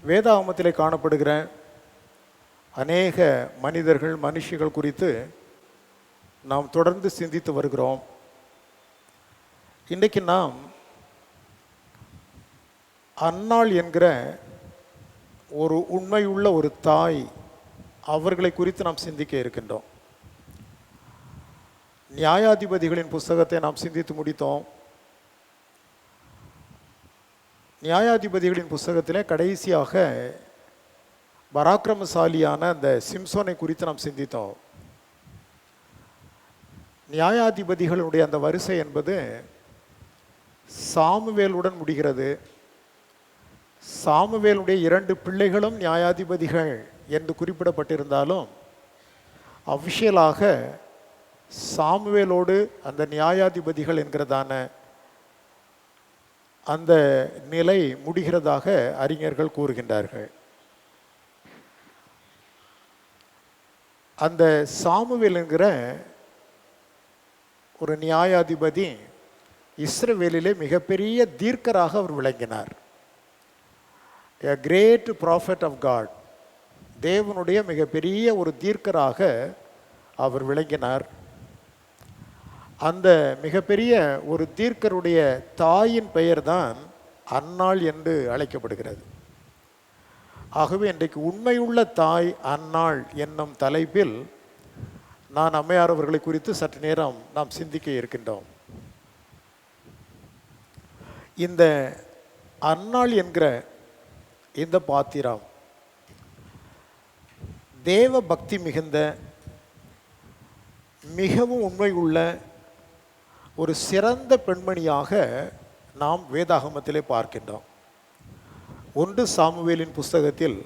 வேதாகமத்திலே காணப்படுகிற அநேக மனிதர்கள் மனுஷிகள் குறித்து நாம் தொடர்ந்து சிந்தித்து வருகிறோம். இன்றைக்கு நாம் அன்னாள் என்கிற ஒரு உண்மையுள்ள ஒரு தாய், அவர்களை குறித்து நாம் சிந்திக்க இருக்கின்றோம். நியாயாதிபதிகளின் புஸ்தகத்தை நாம் சிந்தித்து முடித்தோம். நியாயாதிபதிகளின் புஸ்தகத்திலே கடைசியாக பராக்கிரமசாலியான அந்த சிம்சோனை குறித்து நாம் சிந்தித்தோம். நியாயாதிபதிகளுடைய அந்த வரிசை என்பது சாமுவேலுடன் முடிகிறது. சாமுவேலுடைய 2 பிள்ளைகளும் நியாயாதிபதிகள் என்று குறிப்பிடப்பட்டிருந்தாலும் அஃபிஷியலாக சாமுவேலோடு அந்த நியாயாதிபதிகள் என்கிறதான அந்த நிலை முடிகிறதாக அறிஞர்கள் கூறுகின்றார்கள். அந்த சாமுவேல் என்கிற ஒரு நியாயாதிபதி இஸ்ரவேலிலே மிகப்பெரிய தீர்க்கராக அவர் விளங்கினார். A great prophet of God. தேவனுடைய மிகப்பெரிய ஒரு தீர்க்கராக அவர் விளங்கினார். அந்த மிகப்பெரிய ஒரு தீர்க்கருடைய தாயின் பெயர்தான் அன்னாள் என்று அழைக்கப்படுகிறது. ஆகவே இன்றைக்கு உண்மையுள்ள தாய் அன்னாள் என்னும் தலைப்பில் நான் அம்மையார் அவர்களை குறித்து சற்று நேரம் நாம் சிந்திக்க இருக்கின்றோம். இந்த அன்னாள் என்கிற இந்த பாத்திரம் தேவ பக்தி மிகுந்த மிகவும் உண்மை உள்ள ஒரு சிறந்த பெண்மணியாக நாம் வேதாகமத்திலே பார்க்கின்றோம். 1 சாமுவேலின் புஸ்தகத்தில்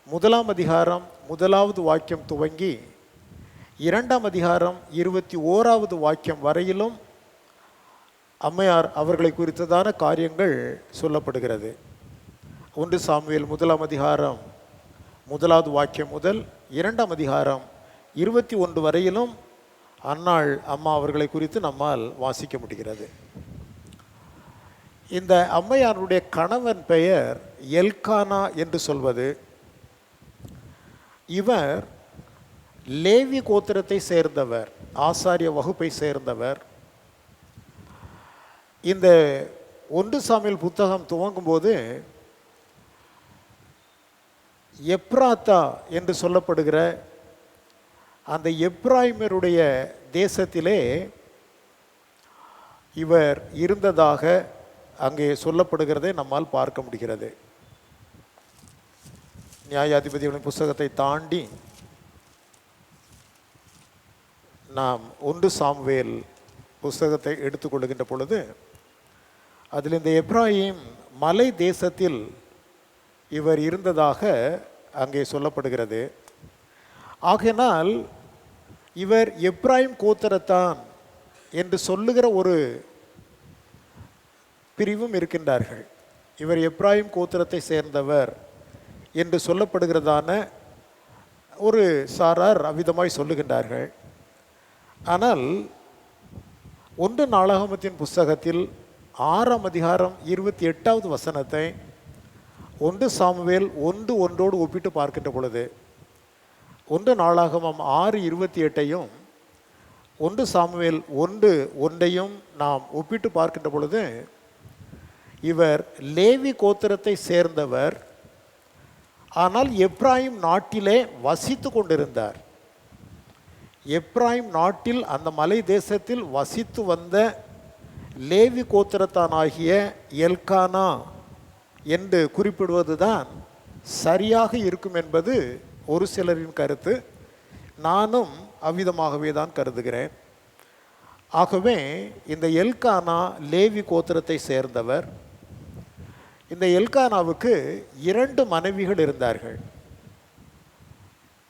1ஆம் அதிகாரம் 1வது வாக்கியம் துவங்கி 2ஆம் அதிகாரம் 21வது வாக்கியம் வரையிலும் அம்மையார் அவர்களை குறித்ததான காரியங்கள் சொல்லப்படுகிறது. 1 சாமுவேல் 1ஆம் அதிகாரம் 1வது வாக்கியம் முதல் 2ஆம் அதிகாரம் 21 வரையிலும் அன்னாள் அம்மா அவர்களை குறித்து நம்மால் வாசிக்க முடிகிறது. இந்த அம்மையாருடைய கணவன் பெயர் எல்கானா என்று சொல்வது. இவர் லேவி கோத்திரத்தை சேர்ந்தவர், ஆசாரிய வகுப்பை சேர்ந்தவர். இந்த 1 சாமுவேல் புத்தகம் துவங்கும்போது எப்ராத்தா என்று சொல்லப்படுகிற அந்த எப்ராயிமருடைய தேசத்திலே இவர் இருந்ததாக அங்கே சொல்லப்படுகிறதை நம்மால் பார்க்க முடிகிறது. நியாயாதிபதிகளின் புஸ்தகத்தை தாண்டி நாம் 1 சாமுவேல் புஸ்தகத்தை எடுத்துக்கொள்கின்ற பொழுது அதில் இந்த எப்ராயிம் மலை தேசத்தில் இவர் இருந்ததாக அங்கே சொல்லப்படுகிறது. ஆகையினால் இவர் எப்ராயிம் கோத்திரத்தான் என்று சொல்லுகிற ஒரு பிரிவும் இருக்கின்றார்கள். இவர் எப்ராயிம் கோத்திரத்தை சேர்ந்தவர் என்று சொல்லப்படுகிறதான ஒரு சாரார் அவ்விதமாய் சொல்லுகின்றார்கள். ஆனால் 1 நாளாகமத்தின் புஸ்தகத்தில் 6ஆம் அதிகாரம் 28வது வசனத்தை 1 சாமுவேல் 1:1 ஒப்பிட்டு பார்க்கின்ற பொழுது 1 நாளாகமம் 6:28 1 சாமுவேல் 1:1 நாம் ஒப்பிட்டு பார்க்கின்ற பொழுது இவர் லேவி கோத்திரத்தை சேர்ந்தவர், ஆனால் எப்ராயிம் நாட்டிலே வசித்து கொண்டிருந்தார். எப்ராயிம் நாட்டில் அந்த மலை தேசத்தில் வசித்து வந்த லேவி கோத்திரத்தானாகிய எல்கானா என்று குறிப்பிடுவதுதான் சரியாக இருக்கும் என்பது ஒரு சிலரின் கருத்து. நானும் அவ்விதமாகவே தான் கருதுகிறேன். ஆகவே இந்த எல்கானா லேவி கோத்திரத்தை சேர்ந்தவர். இந்த எல்கானாவுக்கு 2 மனைவிகள் இருந்தார்கள்.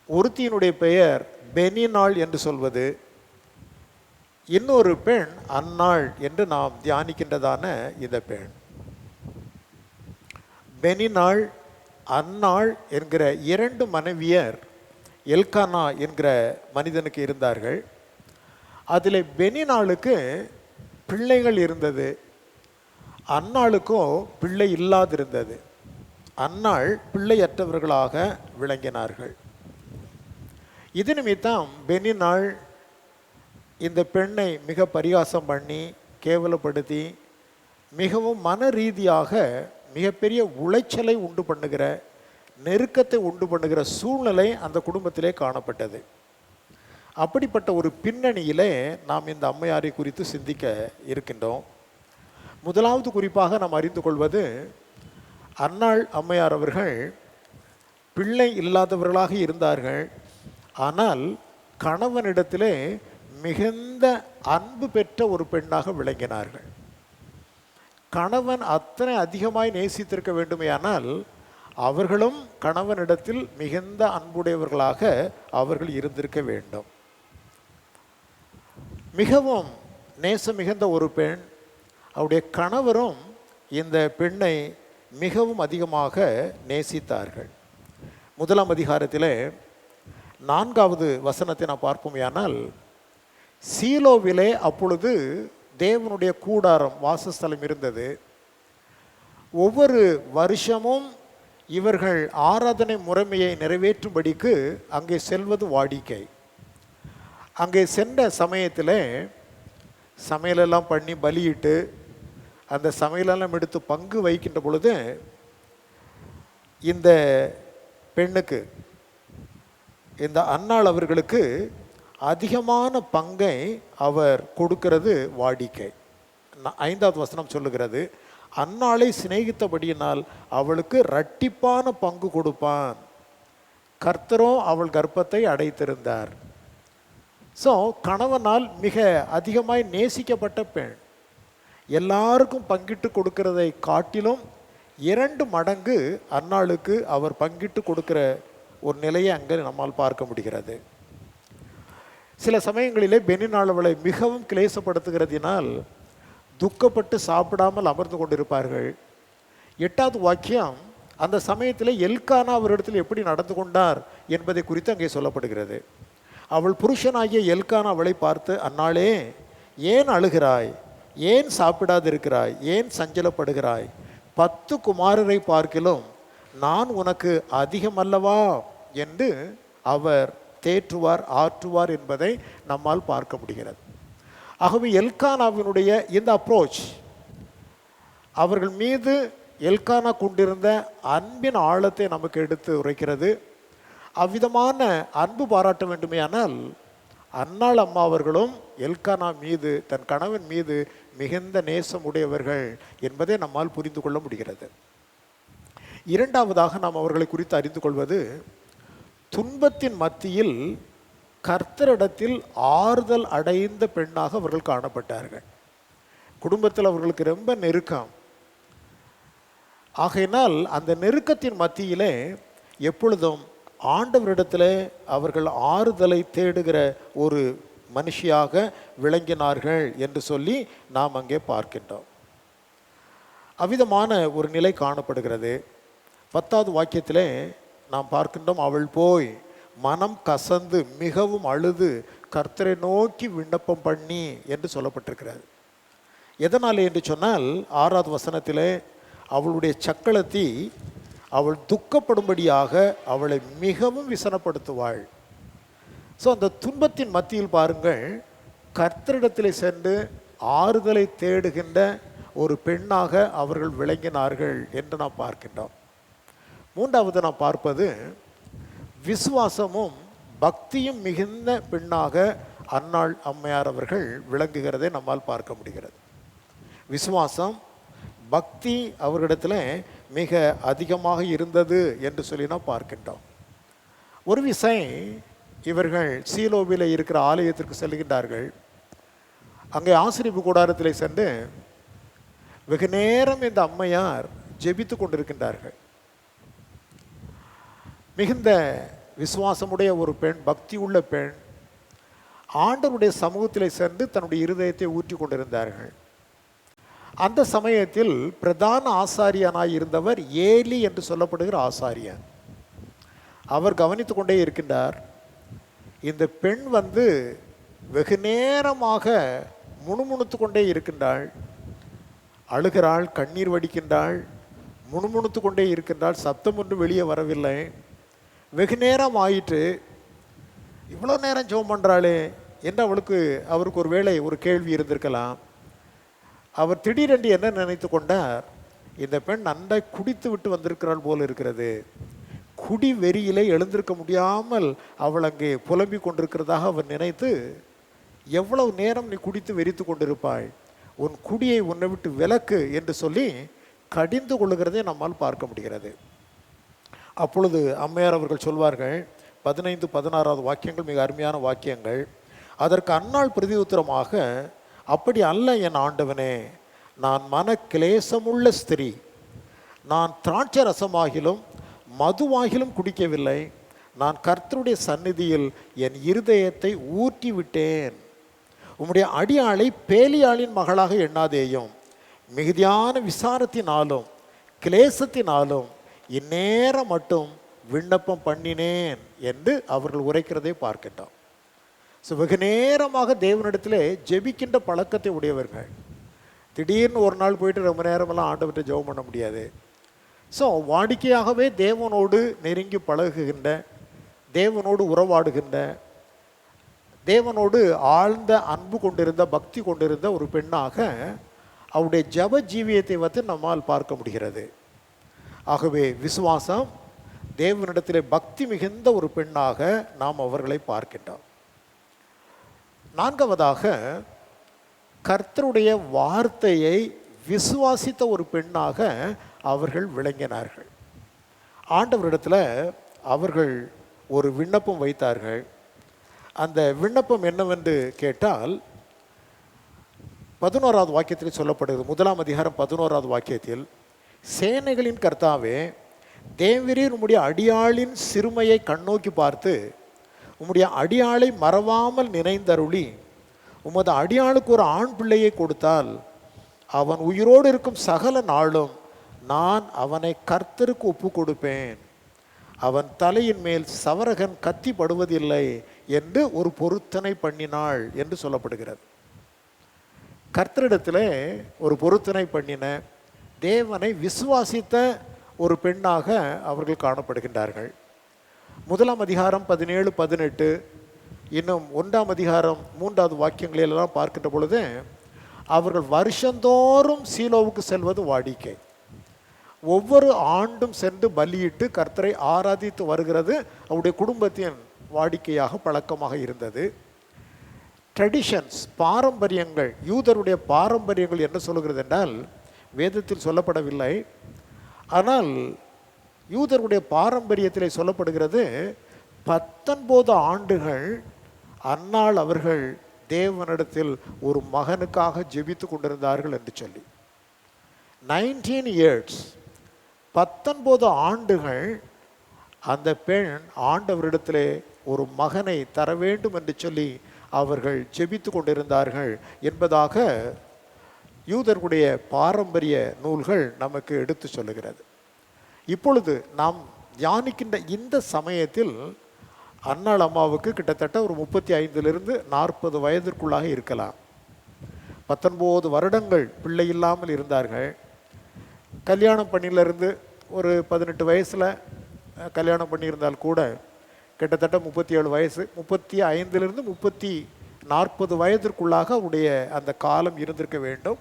ஒருத்தியினுடைய பெயர் பெனினாள் என்று சொல்வது, இன்னொரு பெண் அன்னாள் என்று நாம் தியானிக்கின்றதான இந்த பெண். பெனினாள், அன்னாள் என்கிற 2 மனைவியர் எல்கானா என்கிற மனிதனுக்கு இருந்தார்கள். அதில் பெனினாளுக்கு பிள்ளைகள் இருந்தது, அன்னாளுக்கும் பிள்ளை இல்லாதிருந்தது. அன்னாள் பிள்ளையற்றவர்களாக விளங்கினார்கள். இது நிமித்தம் பெனினாள் இந்த பெண்ணை மிக பரிகாசம் பண்ணி கேவலப்படுத்தி மிகவும் மன ரீதியாக மிகப்பெரிய உளைச்சலை உண்டு பண்ணுகிற, நெருக்கத்தை உண்டு பண்ணுகிற சூழ்நிலை அந்த குடும்பத்திலே காணப்பட்டது. அப்படிப்பட்ட ஒரு பின்னணியிலே நாம் இந்த அம்மையாரை குறித்து சிந்திக்க இருக்கின்றோம். முதலாவது குறிப்பாக நாம் அறிந்து கொள்வது, அன்னாள் அம்மையார் அவர்கள் பிள்ளை இல்லாதவர்களாக இருந்தார்கள். ஆனால் கணவனிடத்திலே மிகுந்த அன்பு பெற்ற ஒரு பெண்ணாக விளங்கினார்கள். கணவன் அத்தனை அதிகமாய் நேசித்திருக்க வேண்டுமேயானால் அவர்களும் கணவனிடத்தில் மிகுந்த அன்புடையவர்களாக அவர்கள் இருந்திருக்க வேண்டும். மிகவும் நேசம் மிகுந்த ஒரு பெண், அவருடைய கணவரும் இந்த பெண்ணை மிகவும் அதிகமாக நேசித்தார்கள். 1ஆம் அதிகாரத்திலே 4வது வசனத்தை நாம் பார்ப்போமேயானால், சீலோவிலே அப்பொழுது தேவனுடைய கூடாரம் வாசஸ்தலம் இருந்தது. ஒவ்வொரு வருஷமும் இவர்கள் ஆராதனை முறைமையை நிறைவேற்றும்படிக்கு அங்கே செல்வது வாடிக்கை. அங்கே சென்ற சமயத்தில் சமையலெல்லாம் பண்ணி பலியிட்டு அந்த சமையலெல்லாம் எடுத்து பங்கு வைக்கின்ற பொழுது இந்த பெண்ணுக்கு, இந்த அன்னாள் அவர்களுக்கு அதிகமான பங்கை அவர் கொடுக்கிறது வாடிக்கை. 5வது வசனம் சொல்லுகிறது, அன்னாளை சிநேகித்தபடியினால் அவளுக்கு இரட்டிப்பான பங்கு கொடுப்பான், கர்த்தரோ அவள் கர்ப்பத்தை அடைத்திருந்தார். ஸோ கணவனால் மிக அதிகமாய் நேசிக்கப்பட்ட பெண், எல்லாருக்கும் பங்கிட்டு கொடுக்கிறதை காட்டிலும் 2 மடங்கு அன்னாளுக்கு அவர் பங்கிட்டு கொடுக்கிற ஒரு நிலையை அங்கே நம்மால் பார்க்க முடிகிறது. சில சமயங்களிலே பெனினாள் அவளை மிகவும் கிளேசப்படுத்துகிறதினால் துக்கப்பட்டு சாப்பிடாமல் அமர்ந்து கொண்டிருப்பார்கள். 8வது வாக்கியம் அந்த சமயத்தில் எல்கானா அவரிடத்தில் எப்படி நடந்து கொண்டார் என்பதை குறித்து அங்கே சொல்லப்படுகிறது. அவள் புருஷனாகிய எல்கானா அவளை பார்த்து, அன்னாளே, ஏன் அழுகிறாய்? ஏன் சாப்பிடாதிருக்கிறாய்? ஏன் சஞ்சலப்படுகிறாய்? 10 குமாரரை பார்க்கிலும் நான் உனக்கு அதிகமல்லவா என்று அவர் தேற்றுவார், ஆற்றுவார் என்பதை நம்மால் பார்க்க முடிகிறது. ஆகவே எல்கானாவினுடைய இந்த அப்ரோச் அவர்கள் மீது எல்கானா கொண்டிருந்த அன்பின் ஆழத்தை நமக்கு எடுத்து உரைக்கிறது. அவ்விதமான அன்பு பாராட்ட வேண்டுமேயானால் அன்னாள் அம்மா அவர்களும் எல்கானா மீது, தன் கணவன் மீது மிகுந்த நேசம் உடையவர்கள் என்பதை நம்மால் புரிந்து கொள்ள முடிகிறது. 2வதாக நாம் அவர்களை குறித்து அறிந்து கொள்வது, துன்பத்தின் மத்தியில் கர்த்தரிடத்தில் ஆறுதல் அடைந்த பெண்ணாக அவர்கள் காணப்பட்டார்கள். குடும்பத்தில் அவர்களுக்கு ரொம்ப நெருக்கம். ஆகையினால் அந்த நெருக்கத்தின் மத்தியிலே எப்பொழுதும் ஆண்டவரிடத்தில் அவர்கள் ஆறுதலை தேடுகிற ஒரு மனுஷியாக விளங்கினார்கள் என்று சொல்லி நாம் அங்கே பார்க்கின்றோம். அவ்விதமான ஒரு நிலை காணப்படுகிறது. 10வது வாக்கியத்திலே நாம் பார்க்கின்றோம், அவள் போய் மனம் கசந்து மிகவும் அழுது கர்த்தரை நோக்கி விண்ணப்பம் பண்ணி என்று சொல்லப்பட்டிருக்கிறது. எதனாலே என்று சொன்னால் 6வது வசனத்திலே அவளுடைய சக்களத்தி அவள் துக்கப்படும்படியாக அவளை மிகவும் விசனப்படுத்துவாள். ஸோ அந்த துன்பத்தின் மத்தியில் பாருங்கள், கர்த்தரிடத்திலே சென்று ஆறுதலை தேடுகின்ற ஒரு பெண்ணாக அவர்கள் விளங்கினார்கள் என்று நாம் பார்க்கின்றோம். 3வது நாம் பார்ப்பது, விசுவாசமும் பக்தியும் மிகுந்த பெண்ணாக அன்னாள் அம்மையார் அவர்கள் விளங்குகிறதை நம்மால் பார்க்க முடிகிறது. விசுவாசம், பக்தி அவர்களிடத்தில் மிக அதிகமாக இருந்தது என்று சொல்லி நாம் பார்க்கின்றோம். ஒரு விஷயம், இவர்கள் சீலோவில் இருக்கிற ஆலயத்திற்கு செல்கின்றார்கள். அங்கே ஆசரிப்பு கூடாரத்தில் சென்று வெகு நேரம் இந்த அம்மையார் ஜெபித்து கொண்டிருக்கின்றார்கள். மிகுந்த விசுவாசமுடைய ஒரு பெண், பக்தி உள்ள பெண், ஆண்டவருடைய சமூகத்தில் சென்று தன்னுடைய இருதயத்தை ஊற்றி கொண்டிருந்தார்கள். அந்த சமயத்தில் பிரதான ஆசாரியனாய் இருந்தவர் ஏலி என்று சொல்லப்படுகிற ஆசாரியன். அவர் கவனித்து கொண்டே இருக்கின்றார். இந்த பெண் வெகு நேரமாக முணுமுணுத்து கொண்டே இருக்கின்றாள், அழுகிறாள், கண்ணீர் வடிக்கின்றாள், முணுமுணுத்து கொண்டே இருக்கின்றாள். சத்தம் ஒன்று வெளியே வரவில்லை. வெகு நேரம் ஆயிற்று. இவ்வளோ நேரம் ஜெபம் பண்ணுறாளே என்று அவருக்கு ஒரு வேளை ஒரு கேள்வி இருந்திருக்கலாம். அவர் திடீரென்று என்ன நினைத்து கொண்டார், இந்த பெண் நன்றாய் குடித்து விட்டு வந்திருக்கிறாள் போல் இருக்கிறது. குடி வெறியிலே எழுந்திருக்க முடியாமல் அவள் அங்கே புலம்பிக் கொண்டிருக்கிறதாக அவர் நினைத்து, எவ்வளவு நேரம் நீ குடித்து வெறித்து கொண்டிருப்பாய், உன் குடியை உன்னை விட்டு விலக்கு என்று சொல்லி கடிந்து கொள்ளுகிறதை நம்மால் பார்க்க முடிகிறது. அப்பொழுது அம்மையார் அவர்கள் சொல்வார்கள், 15-16 வாக்கியங்கள் மிக அருமையான வாக்கியங்கள். அதற்கு அன்னாள் பிரதி உத்தரமாக, அப்படி அல்ல என் ஆண்டவனே, நான் மன கிளேசமுள்ள ஸ்திரீ, நான் திராட்சை ரசமாகிலும் மதுவாகிலும் குடிக்கவில்லை. நான் கர்த்தருடைய சந்நிதியில் என் இருதயத்தை ஊற்றி விட்டேன். உம்முடைய அடியாளை பேலியாளின் மகளாக எண்ணாதேயும். மிகுதியான விசாரத்தினாலும் கிளேசத்தினாலும் இந்நேரம் மட்டும் விண்ணப்பம் பண்ணினேன் என்று அவர்கள் உரைக்கிறதை பார்க்கின்றோம். ஸோ வெகு நேரமாக தேவனிடத்திலே ஜெபிக்கின்ற பழக்கத்தை உடையவர்கள். திடீர்னு ஒரு நாள் போயிட்டு ரொம்ப நேரமெல்லாம் ஆண்டவர்கிட்ட ஜெபம் பண்ண முடியாது. ஸோ வாடிக்கையாகவே தேவனோடு நெருங்கி பழகுகின்ற, தேவனோடு உறவாடுகின்ற, தேவனோடு ஆழ்ந்த அன்பு கொண்டிருந்த, பக்தி கொண்டிருந்த ஒரு பெண்ணாக அவருடைய ஜப ஜீவியத்தை வந்து நம்மால் பார்க்க முடிகிறது. ஆகவே விசுவாசம், தேவனிடத்திலே பக்தி மிகுந்த ஒரு பெண்ணாக நாம் அவர்களை பார்க்கின்றோம். நான்காவதாக, கர்த்தருடைய வார்த்தையை விசுவாசித்த ஒரு பெண்ணாக அவர்கள் விளங்கினார்கள். ஆண்டவரிடத்தில் அவர்கள் ஒரு விண்ணப்பம் வைத்தார்கள். அந்த விண்ணப்பம் என்னவென்று கேட்டால் 11வது வாக்கியத்தில் சொல்லப்படுகிறது. 1ஆம் அதிகாரம் 11வது வாக்கியத்தில், சேனைகளின் கர்த்தாவே, தேவரீர் உம்முடைய அடியாளின் சிறுமையை கண்ணோக்கி பார்த்து உம்முடைய அடியாளை மறவாமல் நினைந்தருளி உமது அடியாளுக்கு ஒரு ஆண் பிள்ளையை கொடுத்தால் அவன் உயிரோடு இருக்கும் சகல நாளும் நான் அவனை கர்த்தருக்கு ஒப்பு கொடுப்பேன். அவன் தலையின் மேல் சவரகன் கத்தி படுவதில்லை என்று ஒரு பொருத்தனை பண்ணினாள் என்று சொல்லப்படுகிறது. கர்த்தரிடத்தில் ஒரு பொருத்தனை பண்ணின, தேவனை விசுவாசித்த ஒரு பெண்ணாக அவர்கள் காணப்படுகின்றார்கள். 1ஆம் அதிகாரம் 17-18, இன்னும் 1ஆம் அதிகாரம் 3வது வாக்கியங்களெல்லாம் பார்க்கின்ற பொழுது, அவர்கள் வருஷந்தோறும் சீலோவுக்கு செல்வது வாடிக்கை. ஒவ்வொரு ஆண்டும் சென்று பலியிட்டு கர்த்தரை ஆராதித்து வருகிறது அவருடைய குடும்பத்தின் வாடிக்கையாக, பழக்கமாக இருந்தது. ட்ரெடிஷன்ஸ், பாரம்பரியங்கள், யூதருடைய பாரம்பரியங்கள் என்ன சொல்லுகிறது என்றால், வேதத்தில் சொல்லப்படவில்லை, ஆனால் யூதருடைய பாரம்பரியத்திலே சொல்லப்படுகிறது, 19 ஆண்டுகள் அந்நாள் அவர்கள் தேவனிடத்தில் ஒரு மகனுக்காக ஜெபித்து கொண்டிருந்தார்கள் என்று சொல்லி. 19 years, 19 ஆண்டுகள் அந்த பெண் ஆண்டவரிடத்திலே ஒரு மகனை தர வேண்டும் என்று சொல்லி அவர்கள் ஜெபித்து கொண்டிருந்தார்கள் என்பதாக யூதர்களுடைய பாரம்பரிய நூல்கள் நமக்கு எடுத்து சொல்லுகிறது. இப்பொழுது நாம் தியானிக்கின்ற இந்த சமயத்தில் அன்னாள் அம்மாவுக்கு கிட்டத்தட்ட ஒரு 35-40 வயதிற்குள்ளாக இருக்கலாம். 19 வருடங்கள் பிள்ளை இல்லாமல் இருந்தார்கள். கல்யாணம் பண்ணிலிருந்து ஒரு 18 வயசில் கல்யாணம் பண்ணியிருந்தால் கூட கிட்டத்தட்ட 37 வயசு, 35-40 வயதிற்குள்ளாக அவருடைய அந்த காலம் இருந்திருக்க வேண்டும்.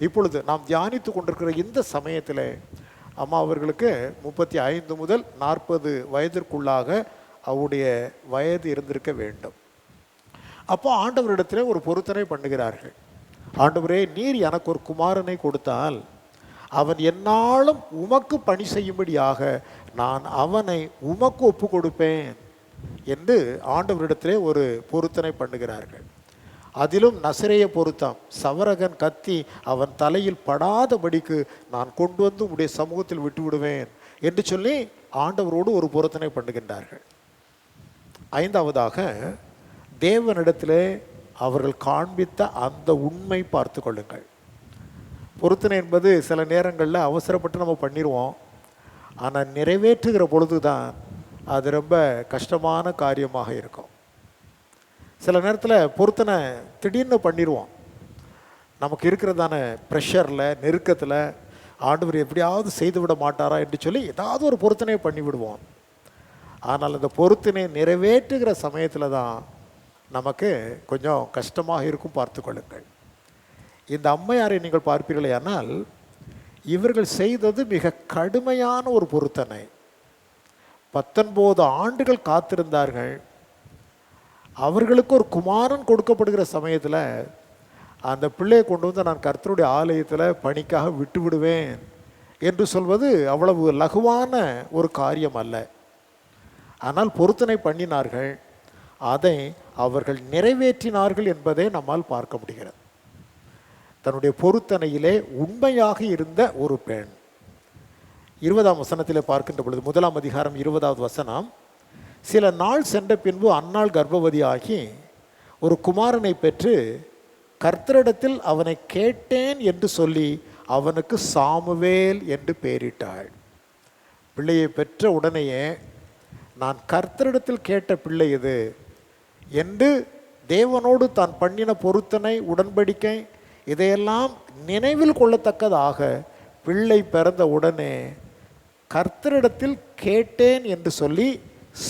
இப்பொழுது நாம் தியானித்து கொண்டிருக்கிற இந்த சமயத்தில் அம்மா அவர்களுக்கு 35 முதல் 40 வயதிற்குள்ளாக அவருடைய வயது இருந்திருக்க வேண்டும். அப்போ ஆண்டவரிடத்தில் ஒரு பொருத்தனை பண்ணுகிறார்கள். ஆண்டவரே, நீர் எனக்கு ஒரு குமாரனை கொடுத்தால் அவன் என்னாலும் உமக்கு பணி செய்யும்படியாக நான் அவனை உமக்கு ஒப்பு கொடுப்பேன் என்று ஆண்டவரிடத்திலே ஒரு பொருத்தனை பண்ணுகிறார்கள். அதிலும் நசரேய பொருத்தம், சவரகன் கத்தி அவன் தலையில் படாதபடிக்கு நான் கொண்டு வந்து உடைய சமூகத்தில் விட்டு விடுவேன் என்று சொல்லி ஆண்டவரோடு ஒரு பொருத்தனை பண்ணுகின்றார்கள். 5ஆவதாக, தேவனிடத்திலே அவர்கள் காண்பித்த அந்த உண்மை பார்த்து கொள்ளுங்கள். பொருத்தனை என்பது சில நேரங்களில் அவசரப்பட்டு நம்ம பண்ணிடுவோம், ஆனால் நிறைவேற்றுகிற பொழுது தான் அது ரொம்ப கஷ்டமான காரியமாக இருக்கும். சில நேரத்தில் பொருத்தனை திடீர்னு பண்ணிடுவோம், நமக்கு இருக்கிறதான ப்ரெஷரில், நெருக்கத்தில், ஆண்டவர் எப்படியாவது செய்து விட மாட்டாரா என்று சொல்லி ஏதாவது ஒரு பொருத்தனையை பண்ணி விடுவோம். ஆனால் அந்த பொருத்தனை நிறைவேற்றுகிற சமயத்தில் தான் நமக்கு கொஞ்சம் கஷ்டமாக இருக்கும். பார்த்து கொள்ளுங்கள். இந்த அம்மையாரை நீங்கள் பார்ப்பீர்களே, ஆனால் இவர்கள் செய்தது மிக கடுமையான ஒரு பொருத்தனை. 19 ஆண்டுகள் காத்திருந்தார்கள். அவர்களுக்கு ஒரு குமாரன் கொடுக்கப்படுகிற சமயத்தில் அந்த பிள்ளையை கொண்டு வந்து நான் கர்த்தருடைய ஆலயத்தில் பணிக்காக விட்டு விடுவேன் என்று சொல்வது அவ்வளவு லகுவான ஒரு காரியம் அல்ல. ஆனால் பொருத்தனை பண்ணினார்கள், அதை அவர்கள் நிறைவேற்றினார்கள் என்பதை நம்மால் பார்க்க முடிகிறது. தன்னுடைய பொருத்தனையிலே உண்மையாக இருந்த ஒரு பெண். 20ஆம் வசனத்தில் பார்க்கின்ற பொழுது, 1ஆம் அதிகாரம் 20வது வசனம், சில நாள் சென்ற பின்பு அன்னாள் கர்ப்பவதியாகி ஒரு குமாரனை பெற்று கர்த்தரிடத்தில் அவனை கேட்டேன் என்று சொல்லி அவனுக்கு சாமுவேல் என்று பெயரிட்டாள். பிள்ளையை பெற்ற உடனேயே நான் கர்த்தரிடத்தில் கேட்ட பிள்ளை இது என்று தேவனோடு தான் பண்ணின பொருத்தனை, உடன்படிக்கை இதையெல்லாம் நினைவில் கொள்ளத்தக்கதாக பிள்ளை பிறந்த உடனே கர்த்தரிடத்தில் கேட்டேன் என்று சொல்லி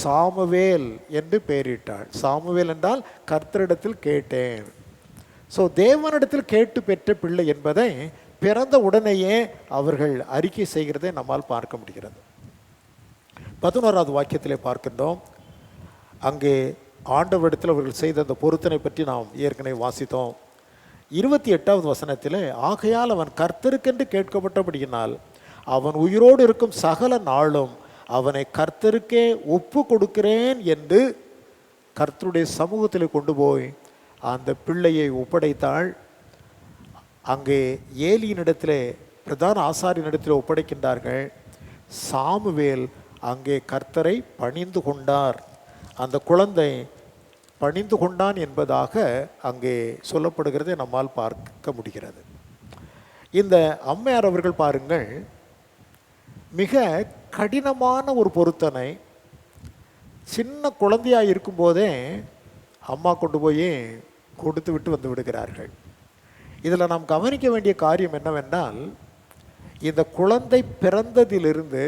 சாமுவேல் என்று பெயரிட்டாள். சாமுவேல் என்றால் கர்த்தரிடத்தில் கேட்டேன். ஸோ தேவனிடத்தில் கேட்டு பெற்ற பிள்ளை என்பதை பிறந்த உடனேயே அவர்கள் அறிக்கை செய்கிறதை நம்மால் பார்க்க முடிகிறது. 11வது வாக்கியத்திலே பார்க்கின்றோம். அங்கே ஆண்டவரிடத்தில் அவர்கள் செய்த அந்த பொருத்தனை பற்றி நாம் ஏற்கனவே வாசித்தோம். 28வது வசனத்தில், ஆகையால் அவன் கர்த்தருக்கென்று கேட்கப்பட்டபடியினால் அவன் உயிரோடு இருக்கும் சகல நாளும் அவனை கர்த்தருக்கே ஒப்பு கொடுக்கிறேன் என்று கர்த்தருடைய சமூகத்தில் கொண்டு போய் அந்த பிள்ளையை ஒப்படைத்தாள். அங்கே ஏலியினிடத்திலே, பிரதான ஆசாரியனிடத்தில் ஒப்படைக்கின்றார்கள். சாமுவேல் அங்கே கர்த்தரை பணிந்து கொண்டார். அந்த குழந்தை பணிந்து கொண்டான் என்பதாக அங்கே சொல்லப்படுகிறதை நம்மால் பார்க்க முடிகிறது. இந்த அம்மையார் அவர்கள் பாருங்கள், மிக கடினமான ஒரு பொருத்தனை. சின்ன குழந்தையாக இருக்கும்போதே அம்மா கொண்டு போய் கொடுத்து விட்டு வந்து விடுகிறார்கள். இதில் நாம் கவனிக்க வேண்டிய காரியம் என்னவென்றால், இந்த குழந்தை பிறந்ததிலிருந்து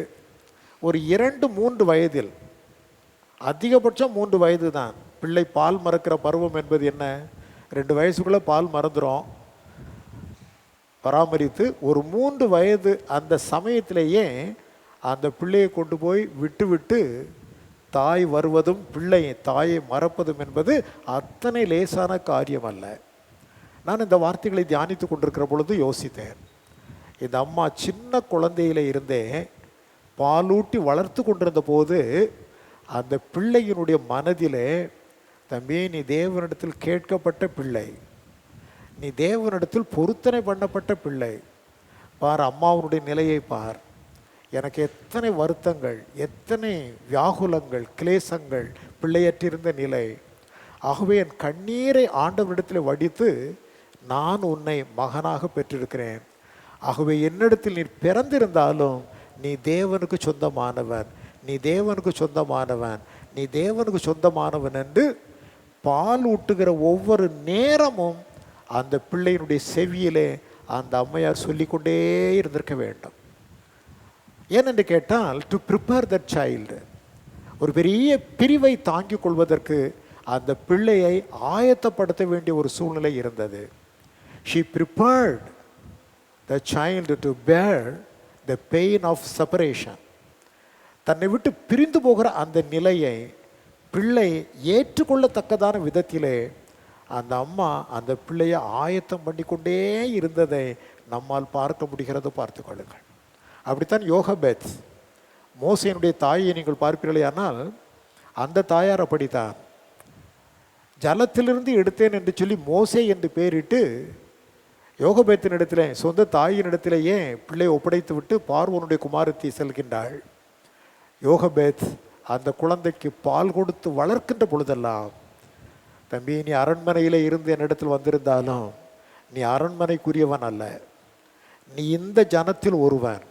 ஒரு 2-3 வயதில், அதிகபட்சம் 3 வயது தான் பிள்ளை பால் மறக்கிற பருவம் என்பது. என்ன, 2 வயசுக்குள்ளே பால் மறந்துடும். பராமரித்து ஒரு 3 வயது அந்த சமயத்திலேயே அந்த பிள்ளையை கொண்டு போய் விட்டு தாய் வருவதும் பிள்ளை தாயை மறப்பதும் என்பது அத்தனை லேசான காரியம் அல்ல. நான் இந்த வார்த்தைகளை தியானித்து கொண்டிருக்கிற பொழுது யோசித்தேன், இந்த அம்மா சின்ன குழந்தையில இருந்தே பாலூட்டி வளர்த்து கொண்டிருந்த போது அந்த பிள்ளையினுடைய மனதிலே, தம்பி நீ தேவனிடத்தில் கேட்கப்பட்ட பிள்ளை, நீ தேவனிடத்தில் பொருத்தனை பண்ணப்பட்ட பிள்ளை, பார் அம்மாவனுடைய நிலையை பார், எனக்கு எத்தனை வருத்தங்கள், எத்தனை வியாகுலங்கள், கிளேசங்கள், பிள்ளையற்றிருந்த நிலை. ஆகவே என் கண்ணீரை ஆண்டவரிடத்தில் வடித்து நான் உன்னை மகனாக பெற்றிருக்கிறேன். ஆகவே என்னிடத்தில் நீ பிறந்திருந்தாலும் நீ தேவனுக்கு சொந்தமானவன், நீ தேவனுக்கு சொந்தமானவன், நீ தேவனுக்கு சொந்தமானவன் என்று பால் ஊட்டுகிற ஒவ்வொரு நேரமும் அந்த பிள்ளையினுடைய செவியிலே அந்த அம்மையார் சொல்லிக்கொண்டே இருந்திருக்க வேண்டும். ஏனென்று கேட்டால், டு ப்ரிப்பேர் தட் சைல்டு, ஒரு பெரிய பிரிவை தாங்கிக் கொள்வதற்கு அந்த பிள்ளையை ஆயத்தப்படுத்த வேண்டிய ஒரு சூழ்நிலை இருந்தது. She prepared the child to பேர் த பெயின் ஆஃப் செப்பரேஷன். தன்னை விட்டு பிரிந்து போகிற அந்த நிலையை பிள்ளை ஏற்றுக்கொள்ளத்தக்கதான விதத்திலே அந்த அம்மா அந்த பிள்ளையை ஆயத்தம் பண்ணி கொண்டே இருந்ததை நம்மால் பார்க்க முடிகிறது. பார்த்து கொள்ளுங்கள். அப்படித்தான் யோகபேத், மோசேனுடைய தாயை நீங்கள் பார்ப்பீர்களே, ஆனால் அந்த தாயார் அப்படித்தான். ஜலத்திலிருந்து எடுத்தேன் என்று சொல்லி மோசே என்று பெயரிட்டு யோகபேத்தின் இடத்திலே, சொந்த தாயின் இடத்திலேயே பிள்ளை ஒப்படைத்து விட்டு பார்வோனுடைய குமாரத்தை செல்கின்றாள். யோகபேத் அந்த குழந்தைக்கு பால் கொடுத்து வளர்க்கின்ற பொழுதெல்லாம், தம்பி நீ அரண்மனையில் இருந்து என்னிடத்தில் வந்திருந்தாலும் நீ அரண்மனைக்குரியவன் அல்ல, நீ இந்த ஜனத்தில் ஒருவன்,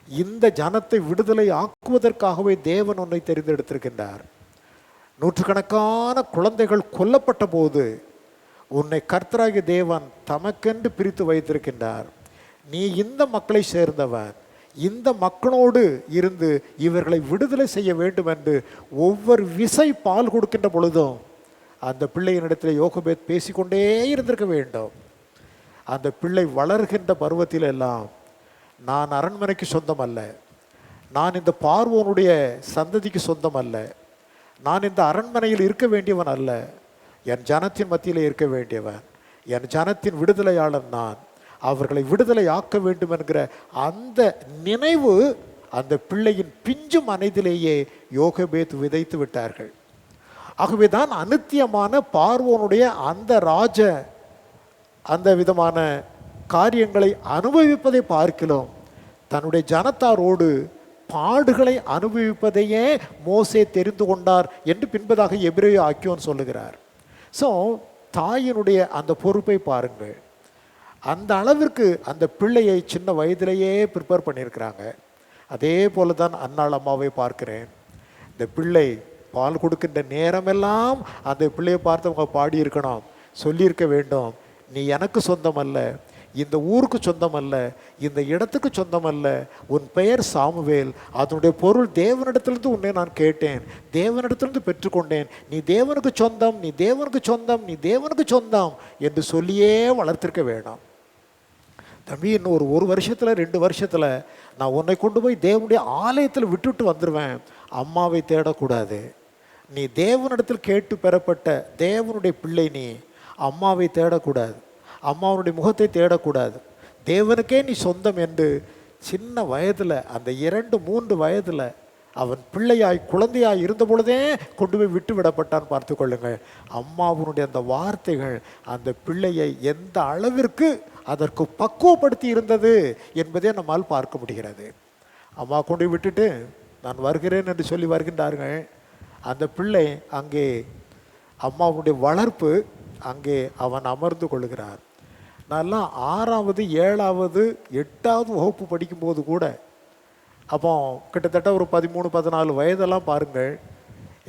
இந்த ஜனத்தை விடுதலை ஆக்குவதற்காகவே தேவன் உன்னை தெரிந்தெடுத்திருக்கின்றார். நூற்றுக்கணக்கான குழந்தைகள் கொல்லப்பட்ட போது உன்னை கர்த்தராகிய தேவன் தமக்கென்று பிரித்து வைத்திருக்கின்றார். நீ இந்த மக்களை சேர்ந்தவன், இந்த மக்களோடு இருந்து இவர்களை விடுதலை செய்ய வேண்டும் என்று ஒவ்வொரு விசை பால் கொடுக்கின்ற பொழுதும் அந்த பிள்ளையினிடத்தில் யோகபேத் பேசிக்கொண்டே இருந்திருக்க வேண்டும். அந்த பிள்ளை வளர்கின்ற பருவத்தில் எல்லாம், நான் அரண்மனைக்கு சொந்தம் அல்ல, நான் இந்த பார்வோனுடைய சந்ததிக்கு சொந்தம் அல்ல, நான் இந்த அரண்மனையில் இருக்க வேண்டியவன் அல்ல, என் ஜனத்தின் மத்தியில் இருக்க வேண்டியவன், என் ஜனத்தின் விடுதலையாளன் நான், அவர்களை விடுதலை ஆக்க வேண்டும் என்கிற அந்த நினைவு அந்த பிள்ளையின் பிஞ்சு மனதிலேயே யோகபேத் விதைத்து விட்டார்கள். ஆகவே தான் அநித்தியமான பார்வோனுடைய அந்த விதமான காரியங்களை அனுபவிப்பதை பார்க்கிறோம், தன்னுடைய ஜனத்தாரோடு பாடுகளை அனுபவிப்பதையே மோசே தெரிந்து கொண்டார் என்று பின்பதாக எபிரேய ஆக்கியோன் சொல்லுகிறார். ஸோ தாயினுடைய அந்த பொறுப்பை பாருங்கள். அந்த அளவிற்கு அந்த பிள்ளையை சின்ன வயதிலேயே ப்ரிப்பேர் பண்ணியிருக்கிறாங்க. அதே போல தான் அன்னாள் அம்மாவை பார்க்கிறேன். இந்த பிள்ளை பால் கொடுக்கின்ற நேரமெல்லாம் அந்த பிள்ளையை பார்த்து அவங்க பாடியிருக்கணும், சொல்லியிருக்க வேண்டும், நீ எனக்கு சொந்தம் அல்ல, இந்த ஊருக்கு சொந்தம் அல்ல, இந்த இடத்துக்கு சொந்தம் அல்ல, உன் பெயர் சாமுவேல், அதனுடைய பொருள் தேவனிடத்திலிருந்து உன்னை நான் கேட்டேன், தேவனிடத்திலிருந்து பெற்றுக்கொண்டேன், நீ தேவனுக்கு சொந்தம், நீ தேவனுக்கு சொந்தம், நீ தேவனுக்கு சொந்தம் என்று சொல்லியே வளர்த்திருக்க வேணும். தம்பி, இன்னும் ஒரு வருஷத்தில் 2 வருஷத்தில் நான் உன்னை கொண்டு போய் தேவனுடைய ஆலயத்தில் விட்டுட்டு வந்துடுவேன், அம்மாவை தேடக்கூடாது. நீ தேவனிடத்தில் கேட்டு பெறப்பட்ட தேவனுடைய பிள்ளை, நீ அம்மாவை தேடக்கூடாது, அம்மாவனுடைய முகத்தை தேடக்கூடாது, தேவனுக்கே நீ சொந்தம் என்று சின்ன வயதில், அந்த 2-3 வயதில் அவன் பிள்ளையாய் குழந்தையாய் இருந்த பொழுதே கொண்டு போய் விட்டு விடப்பட்டான். பார்த்து கொள்ளுங்கள், அம்மாவனுடைய அந்த வார்த்தைகள் அந்த பிள்ளையை எந்த அளவிற்கு அதற்கு பக்குவப்படுத்தி இருந்தது என்பதே நம்மால் பார்க்க முடிகிறது. அம்மா கொண்டு விட்டுட்டு நான் வருகிறேன் என்று சொல்லி வருகின்றார்கள். அந்த பிள்ளை அங்கே அம்மாவுடைய வளர்ப்பு, அங்கே அவன் அமர்ந்து கொள்கிறார். நான்லாம் 6வது 7வது 8வது வகுப்பு படிக்கும்போது கூட, அப்போ கிட்டத்தட்ட ஒரு 13-14 வயதெல்லாம் பாருங்கள்,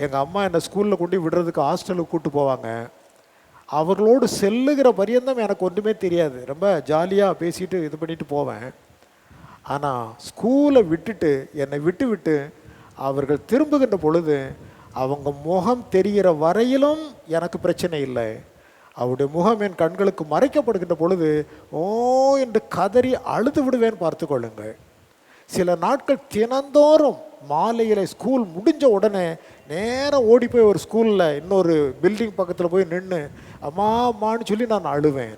எங்கள் அம்மா என்னை ஸ்கூலில் கொண்டு விடுறதுக்கு ஹாஸ்டலுக்கு கூப்பிட்டு போவாங்க. அவர்களோடு செல்லுகிற பரியந்தம் எனக்கு ஒன்றுமே தெரியாது, ரொம்ப ஜாலியாக பேசிட்டு இது பண்ணிட்டு போவேன். ஆனால் ஸ்கூலை விட்டுட்டு என்னை விட்டு அவர்கள் திரும்புகின்ற பொழுது அவங்க முகம் தெரிகிற வரையிலும் எனக்கு பிரச்சனை இல்லை. அவருடைய முகம் என் கண்களுக்கு மறைக்கப்படுகின்ற பொழுது ஓ என்று கதறி அழுது விடுவேன். பார்த்து கொள்ளுங்கள். சில நாட்கள் தினந்தோறும் மாலையில் ஸ்கூல் முடிஞ்ச உடனே நேராக ஓடி போய் ஒரு ஸ்கூலில் இன்னொரு பில்டிங் பக்கத்தில் போய் நின்று அம்மா அம்மான்னு சொல்லி நான் அழுவேன்,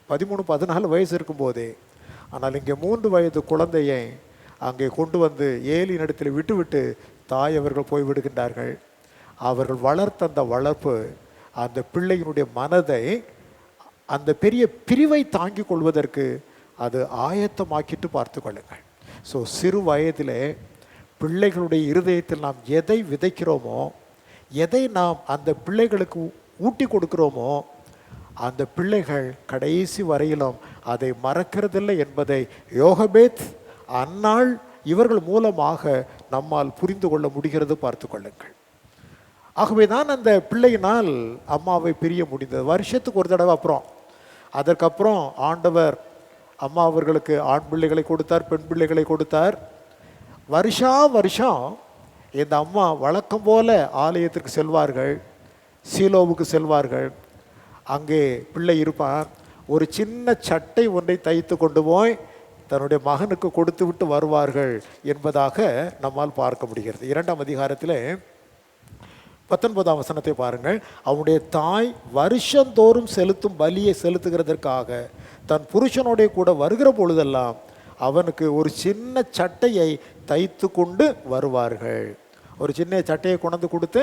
13-14 வயசு இருக்கும்போதே. ஆனால் இங்கே 3 வயது குழந்தையை அங்கே கொண்டு வந்து ஏலியின் இடத்துல விட்டு தாய் அவர்கள் போய் விடுகின்றார்கள். அவர்கள் வளர்த்த அந்த வளர்ப்பு அந்த பிள்ளையினுடைய மனதை அந்த பெரிய பிரிவை தாங்கி கொள்வதற்கு அது ஆயத்தமாக்கிட்டு பார்த்து கொள்ளுங்கள். ஸோ சிறு வயதிலே பிள்ளைகளுடைய இருதயத்தில் நாம் எதை விதைக்கிறோமோ, எதை நாம் அந்த பிள்ளைகளுக்கு ஊட்டி கொடுக்கிறோமோ, அந்த பிள்ளைகள் கடைசி வரையிலும் அதை மறக்கிறதில்லை என்பதை யோகபேத், அன்னாள் இவர்கள் மூலமாக நம்மால் புரிந்து கொள்ள முடிகிறது. பார்த்து கொள்ளுங்கள். ஆகவே தான் அந்த பிள்ளையினால் அம்மாவை பிரிய முடிந்தது. வருஷத்துக்கு ஒரு தடவை. அப்புறம் அதற்கப்புறம் ஆண்டவர் அம்மா அவர்களுக்கு ஆண் பிள்ளைகளை கொடுத்தார், பெண் பிள்ளைகளை கொடுத்தார். வருஷம் இந்த அம்மா வழக்கம் போல ஆலயத்திற்கு செல்வார்கள், சீலோவுக்கு செல்வார்கள். அங்கே பிள்ளை இருப்பான். ஒரு சின்ன சட்டை ஒன்றை தைத்து கொண்டு போய் தன்னுடைய மகனுக்கு கொடுத்து விட்டு வருவார்கள் என்பதாக நம்மால் பார்க்க முடிகிறது. 2ஆம் அதிகாரத்தில் 19ஆம் வசனத்தை பாருங்கள். அவனுடைய தாய் வருஷந்தோறும் செலுத்தும் பலியை செலுத்துகிறதற்காக தன் புருஷனோடைய கூட வருகிற பொழுதெல்லாம் அவனுக்கு ஒரு சின்ன சட்டையை தைத்து கொண்டு வருவார்கள். ஒரு சின்ன சட்டையை கொண்டு கொடுத்து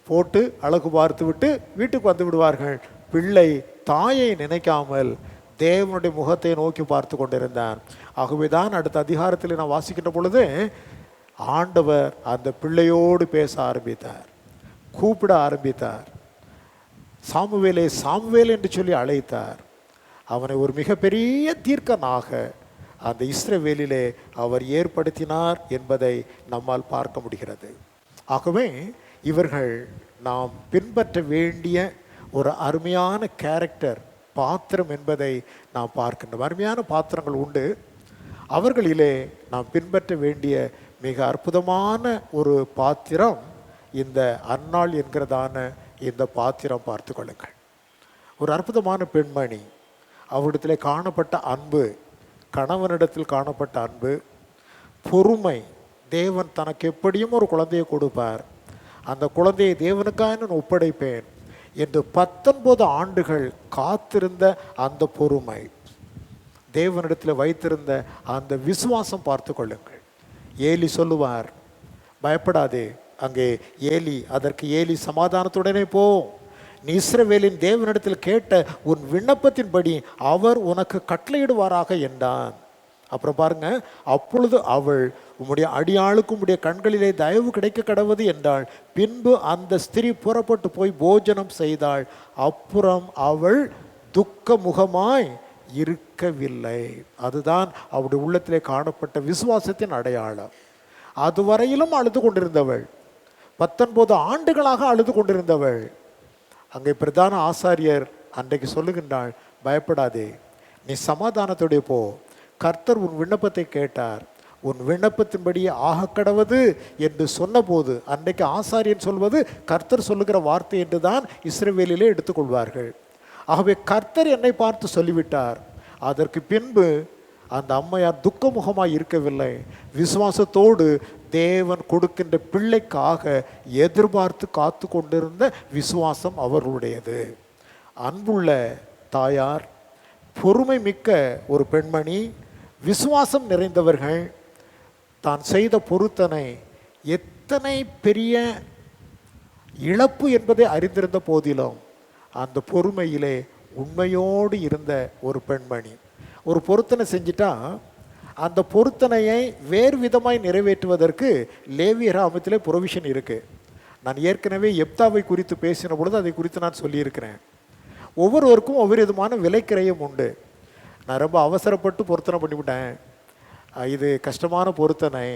போட்டு அழகு பார்த்து விட்டு வீட்டுக்கு வந்து விடுவார்கள். பிள்ளை தாயை நினைக்காமல் தேவனுடைய முகத்தை நோக்கி பார்த்து கொண்டிருந்தான். ஆகவே தான் அடுத்த அதிகாரத்தில் நான் வாசிக்கின்ற பொழுது ஆண்டவர் அந்த பிள்ளையோடு பேச ஆரம்பித்தார், கூப்பிட ஆரம்பித்தார். சாமுவேலே சாமுவேல் என்று சொல்லி அழைத்தார். அவனை ஒரு மிகப்பெரிய தீர்க்கனாக அந்த இஸ்ரவேலிலே அவர் ஏற்படுத்தினார் என்பதை நம்மால் பார்க்க முடிகிறது. ஆகவே இவர்கள் நாம் பின்பற்ற வேண்டிய ஒரு அருமையான கேரக்டர் பாத்திரம் என்பதை நாம் பார்க்கின்றோம். அருமையான பாத்திரங்கள் உண்டு. அவர்களிலே நாம் பின்பற்ற வேண்டிய மிக அற்புதமான ஒரு பாத்திரம் இந்த அன்னாள் என்கிறதான இந்த பாத்திரம். பார்த்து கொள்ளுங்கள். ஒரு அற்புதமான பெண்மணி, அவரிடத்தில் காணப்பட்ட அன்பு, கணவனிடத்தில் காணப்பட்ட அன்பு, பொறுமை. தேவன் தனக்கு எப்படியும் ஒரு குழந்தையை கொடுப்பார், அந்த குழந்தையை தேவனுக்காக நான் ஒப்படைப்பேன் என்று 19 ஆண்டுகள் காத்திருந்த அந்த பொறுமை, தேவனிடத்தில் வைத்திருந்த அந்த விசுவாசம் பார்த்து கொள்ளுங்கள். ஏலி சொல்லுவார், பயப்படாதே. அங்கே அதற்கு ஏலி சமாதானத்துடனே போ, நீ இஸ்ரவேலின் தேவனிடத்தில் கேட்ட உன் விண்ணப்பத்தின்படி அவர் உனக்கு கட்டளையிடுவாராக என்றான். அப்புறம் பாருங்க, அப்பொழுது அவள், உம்முடைய அடியாளுக்கு உம்முடைய கண்களிலே தயவு கிடைக்க கடவது என்றாள். பின்பு அந்த ஸ்திரீ புறப்பட்டு போய் போஜனம் செய்தாள். அப்புறம் அவள் துக்க முகமாய் இருக்கவில்லை. அதுதான் அவருடைய உள்ளத்திலே காணப்பட்ட விசுவாசத்தின் அடையாளம். அதுவரையிலும் அழுது கொண்டிருந்தவள், 19 ஆண்டுகளாக அழுது கொண்டிருந்தவள். அங்கே பிரதான ஆசாரியர் அன்றைக்கு சொல்லுகின்றாள், பயப்படாதே, நீ சமாதானத்தோடைய போ, கர்த்தர் உன் விண்ணப்பத்தை கேட்டார், உன் விண்ணப்பத்தின்படியே ஆக கடவது என்று சொன்னபோது, அன்றைக்கு ஆசாரியன் சொல்வது கர்த்தர் சொல்லுகிற வார்த்தை என்று தான் இஸ்ரவேலிலே எடுத்துக்கொள்வார்கள். ஆகவே கர்த்தர் என்னை பார்த்து சொல்லிவிட்டார். அதற்கு பின்பு அந்த அம்மையார் துக்கமுகமாய் இருக்கவில்லை. விசுவாசத்தோடு தேவன் கொடுக்கின்ற பிள்ளைக்காக எதிர்பார்த்து காத்து கொண்டிருந்த விசுவாசம் அவர்களுடையது. அன்புள்ள தாயார், பொறுமை மிக்க ஒரு பெண்மணி, விசுவாசம் நிறைந்தவர்கள். தான் செய்த பொருத்தனை எத்தனை பெரிய இழப்பு என்பதை அறிந்திருந்த போதிலும் அந்த பொறுமையிலே உண்மையோடு இருந்த ஒரு பெண்மணி. ஒரு பொருத்தனை செஞ்சிட்டா அந்த பொருத்தனையை வேறு விதமாய் நிறைவேற்றுவதற்கு லேவியர் ஆகமத்திலே ப்ரொவிஷன் இருக்குது. நான் ஏற்கனவே எப்தாவை குறித்து பேசின பொழுது அதை குறித்து நான் சொல்லியிருக்கிறேன். ஒவ்வொருவருக்கும் ஒவ்வொரு விதமான விலைக்கிரயம் உண்டு. நான் ரொம்ப அவசரப்பட்டு பொருத்தனை பண்ணிவிட்டேன், இது கஷ்டமான பொருத்தனை,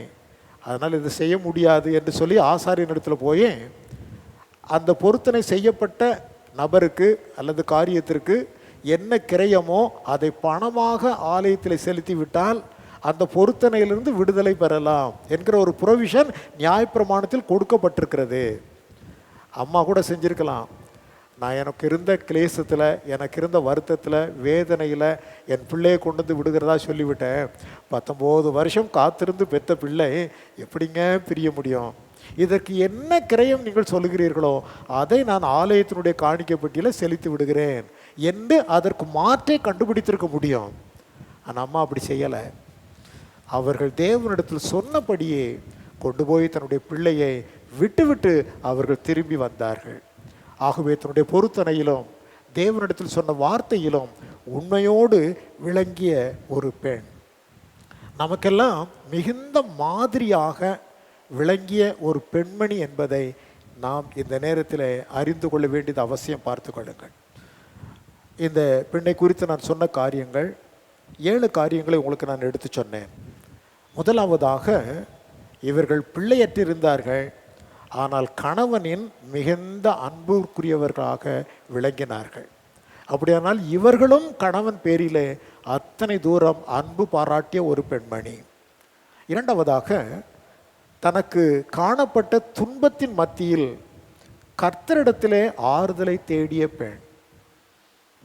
அதனால் இது செய்ய முடியாது என்று சொல்லி ஆசாரியன் இடத்துல போய் அந்த பொருத்தனை செய்யப்பட்ட நபருக்கு அல்லது காரியத்திற்கு என்ன கிரயமோ அதை பணமாக ஆலயத்தில் செலுத்தி விட்டால் அந்த பொருத்தனையிலிருந்து விடுதலை பெறலாம் என்கிற ஒரு ப்ரொவிஷன் நியாயப்பிரமாணத்தில் கொடுக்கப்பட்டிருக்கிறது. அம்மா கூட செஞ்சுருக்கலாம். நான் எனக்கு இருந்த கிளேசத்தில், எனக்கு இருந்த வருத்தத்தில், வேதனையில் என் பிள்ளையை கொண்டு வந்து விடுகிறதா சொல்லிவிட்டேன். 19 வருஷம் காத்திருந்து பெற்ற பிள்ளை எப்படிங்க பிரிய முடியும்? இதற்கு என்ன கிரயம் நீங்கள் சொல்லுகிறீர்களோ அதை நான் ஆலயத்தினுடைய காணிக்கை பெட்டியில் செலுத்தி விடுகிறேன் என்று அதற்கு மாற்றே கண்டுபிடித்திருக்க முடியும். ஆனால் அம்மா அப்படி செய்யலை. அவர்கள் தேவனிடத்தில் சொன்னபடியே கொண்டு போய் தன்னுடைய பிள்ளையை விட்டுவிட்டு அவர்கள் திரும்பி வந்தார்கள். ஆகவே தன்னுடைய பொருத்தனையிலும் தேவனிடத்தில் சொன்ன வார்த்தையிலும் உண்மையோடு விளங்கிய ஒரு பெண், நமக்கெல்லாம் மிகுந்த மாதிரியாக விளங்கிய ஒரு பெண்மணி என்பதை நாம் இந்த நேரத்தில் அறிந்து கொள்ள வேண்டியது அவசியம். பார்த்து கொள்ளுங்கள். இந்த பெண்ணை குறித்து நான் சொன்ன காரியங்கள் 7 காரியங்களை உங்களுக்கு நான் எடுத்து சொன்னேன். முதலாவதாக, இவர்கள் பிள்ளையற்றிருந்தார்கள், ஆனால் கணவனின் மிகுந்த அன்புக்குரியவர்களாக விளங்கினார்கள். அப்படியானால் இவர்களும் கணவன் பேரிலே அத்தனை தூரம் அன்பு பாராட்டிய ஒரு பெண்மணி. இரண்டாவதாக, தனக்கு காணப்பட்ட துன்பத்தின் மத்தியில் கர்த்தரிடத்திலே ஆறுதலை தேடிய பெண்.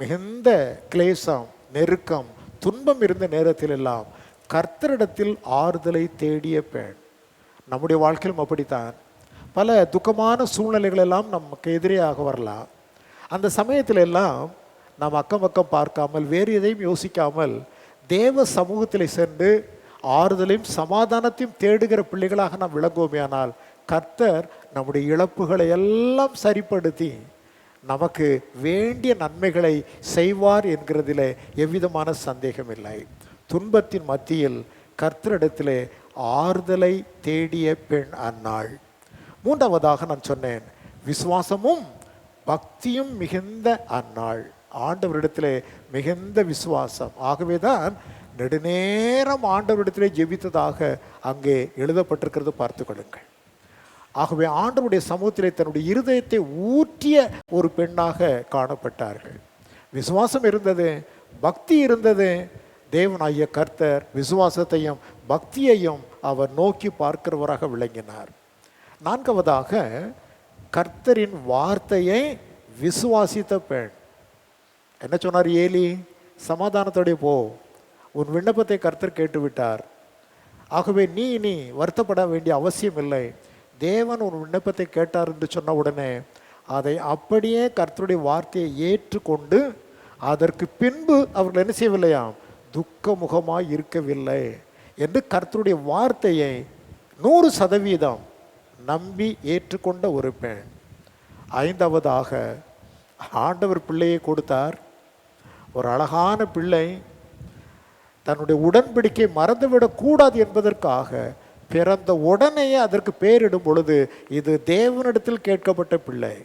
மிகுந்த கிளேசம், நெருக்கம், துன்பம் இருந்த நேரத்திலெல்லாம் கர்த்தரிடத்தில் ஆறுதலை தேடிய பெண். நம்முடைய வாழ்க்கையிலும் அப்படித்தான். பல துக்கமான சூழ்நிலைகள் எல்லாம் நமக்கு எதிரியாக வரலாம். அந்த சமயத்தில் எல்லாம் நாம் அக்கம் பக்கம் பார்க்காமல் வேறு எதையும் யோசிக்காமல் தேவ சமூகத்தில் சென்று ஆறுதலையும் சமாதானத்தையும் தேடுகிற பிள்ளைகளாக நாம் விளங்குவோமேயானால் கர்த்தர் நம்முடைய இழப்புகளை எல்லாம் சரிப்படுத்தி நமக்கு வேண்டிய நன்மைகளை செய்வார் என்கிறதில் எவ்விதமான சந்தேகம் இல்லை. துன்பத்தின் மத்தியில் கர்த்தரிடத்திலே ஆறுதலை தேடிய பெண் அன்னாள். மூன்றாவதாக நான் சொன்னேன், விசுவாசமும் பக்தியும் மிகுந்த அன்னாள். ஆண்டவரிடத்திலே மிகுந்த விசுவாசம். ஆகவே தான் நெடுநேரம் ஆண்டவரிடத்திலே ஜெபித்ததாக அங்கே எழுதப்பட்டிருக்கிறது. பார்த்து கொள்ளுங்கள். ஆகவே ஆண்டவருடைய சமூகத்திலே தன்னுடைய இருதயத்தை ஊற்றிய ஒரு பெண்ணாக காணப்பட்டார்கள். விசுவாசம் இருந்தது, பக்தி இருந்தது. தேவனாகிய கர்த்தர் விசுவாசத்தையும் பக்தியையும் அவர் நோக்கி பார்க்கிறவராக விளங்கினார். நான்காவதாக, கர்த்தரின் வார்த்தையை விசுவாசித்த பெண். என்ன சொன்னார் ஏலி? சமாதானத்தோடைய போ, உன் விண்ணப்பத்தை கர்த்தர் கேட்டுவிட்டார். ஆகவே நீ இனி வருத்தப்பட வேண்டிய அவசியம் இல்லை. தேவன் உன் விண்ணப்பத்தை கேட்டார் என்று சொன்ன உடனே அதை அப்படியே கர்த்தருடைய வார்த்தையை ஏற்றுக்கொண்டு அதற்கு பின்பு அவர்கள் என்ன செய்யவில்லையாம்? துக்க முகமாய் இருக்கவில்லை என்று கர்த்தருடைய வார்த்தையை 100% நம்பி ஏற்றுக்கொண்ட ஒரு பெண். ஐந்தாவதாக, ஆண்டவர் பிள்ளையை கொடுத்தார். ஒரு அழகான பிள்ளை. தன்னுடைய உடன்படிக்கை மறந்துவிடக் கூடாது என்பதற்காக பிறந்த உடனேயே அதற்கு பெயரிடும் பொழுது இது தேவனிடத்தில் கேட்கப்பட்ட பிள்ளை,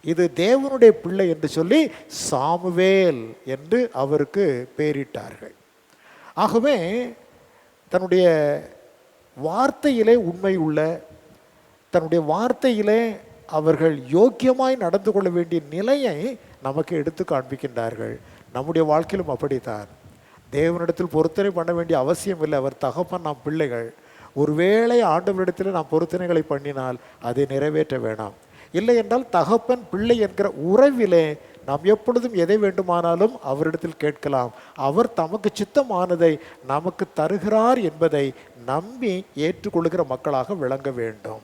இது தேவனுடைய பிள்ளை என்று சொல்லி சாமுவேல் என்று அவருக்கு பெயரிட்டார்கள். ஆகவே தன்னுடைய வார்த்தையிலே உண்மை உள்ள, தன்னுடைய வார்த்தையிலே அவர்கள் யோக்கியமாய் நடந்து கொள்ள வேண்டிய நிலையை நமக்கு எடுத்து காண்பிக்கின்றார்கள். நம்முடைய வாழ்க்கையிலும் அப்படித்தான். தேவனிடத்தில் பொருத்தனை பண்ண வேண்டிய அவசியம் இல்லை. அவர் தகப்பன், நாம் பிள்ளைகள். ஒருவேளை ஆண்டவரிடத்தில் நாம் பொருத்தனைகளை பண்ணினால் அதை நிறைவேற்ற வேணாம். இல்லை என்றால் தகப்பன் பிள்ளை என்கிற உறவிலே நாம் எப்பொழுதும் எதை வேண்டுமானாலும் அவரிடத்தில் கேட்கலாம். அவர் தமக்கு சித்தமானதை நமக்கு தருகிறார் என்பதை நம்பி ஏற்றுக்கொள்கிற மக்களாக விளங்க வேண்டும்.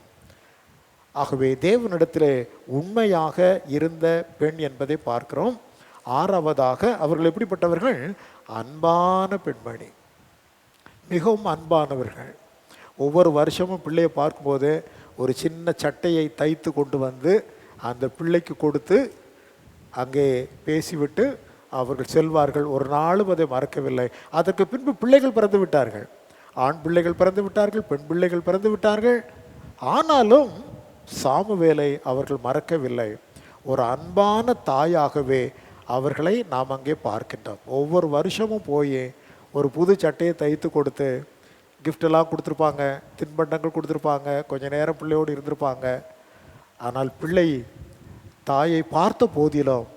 ஆகவே தேவனிடத்திலே உண்மையாக இருந்த பெண் என்பதை பார்க்கிறோம். ஆறாவதாக, அவர்கள் எப்படிப்பட்டவர்கள்? அன்பான பெண்மணி, மிகவும் அன்பானவர்கள். ஒவ்வொரு வருஷமும் பிள்ளையை பார்க்கும்போது ஒரு சின்ன சட்டையை தைத்து கொண்டு வந்து அந்த பிள்ளைக்கு கொடுத்து அங்கே பேசிவிட்டு அவர்கள் செல்வார்கள். ஒரு நாளும் அதை மறக்கவில்லை. அதற்கு பின்பு பிள்ளைகள் பிறந்து விட்டார்கள். ஆண் பிள்ளைகள் பிறந்து விட்டார்கள், பெண் பிள்ளைகள் பிறந்து விட்டார்கள். ஆனாலும் சாமுவேலை அவர்கள் மறக்கவில்லை. ஒரு அன்பான தாயாகவே அவர்களை நாம் அங்கே பார்க்கின்றோம். ஒவ்வொரு வருஷமும் போய் ஒரு புது சட்டையை தைத்து கொடுத்து கிஃப்டெல்லாம் கொடுத்துருப்பாங்க, தின்பண்டங்கள் கொடுத்துருப்பாங்க, கொஞ்சம் நேரம் பிள்ளையோடு இருந்திருப்பாங்க. ஆனால் பிள்ளை தாயை பார்த்த போதிலும்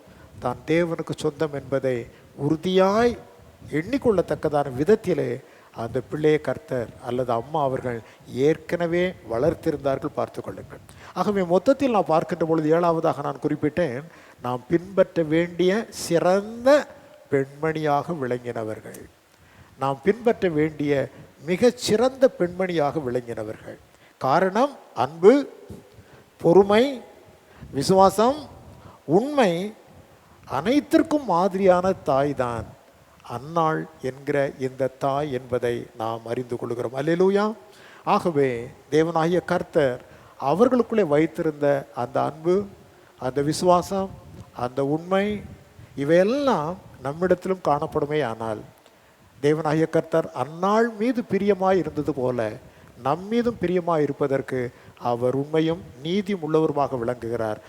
தான் தேவனுக்கு சொந்தம் என்பதை உறுதியாய் எண்ணிக்கொள்ளத்தக்கதான விதத்திலே அந்த பிள்ளையை கர்த்தர் அல்லது அம்மா அவர்கள் ஏற்கனவே வளர்த்திருந்தார்கள். பார்த்து கொள்ளுங்கள். ஆகவே மொத்தத்தில் நான் பார்க்கின்ற பொழுது ஏழாவதாக நான் குறிப்பிட்டேன், நாம் பின்பற்ற வேண்டிய சிறந்த பெண்மணியாக விளங்கினவர்கள். நாம் பின்பற்ற வேண்டிய மிகச் சிறந்த பெண்மணியாக விளங்கினவர்கள். காரணம், அன்பு, பொறுமை, விசுவாசம், உண்மை, அனைத்திற்கும் மாதிரியான தாய் தான் அன்னாள் என்கிற இந்த தாய் என்பதை நாம் அறிந்து கொள்கிறோம். அல்லேலூயா. ஆகவே தேவனாகிய கர்த்தர் அவர்களுக்குள்ளே வைத்திருந்த அந்த அன்பு, அந்த விசுவாசம், அந்த உண்மை, இவையெல்லாம் நம்மிடத்திலும் காணப்படுமே. ஆனால் தேவனாகிய கர்த்தர் அன்னாள் மீது பிரியமாய் இருந்தது போல நம்மீதும் பிரியமாய் இருப்பதற்கு அவர் உண்மையும் நீதியும் உள்ளவருமாக விளங்குகிறார்.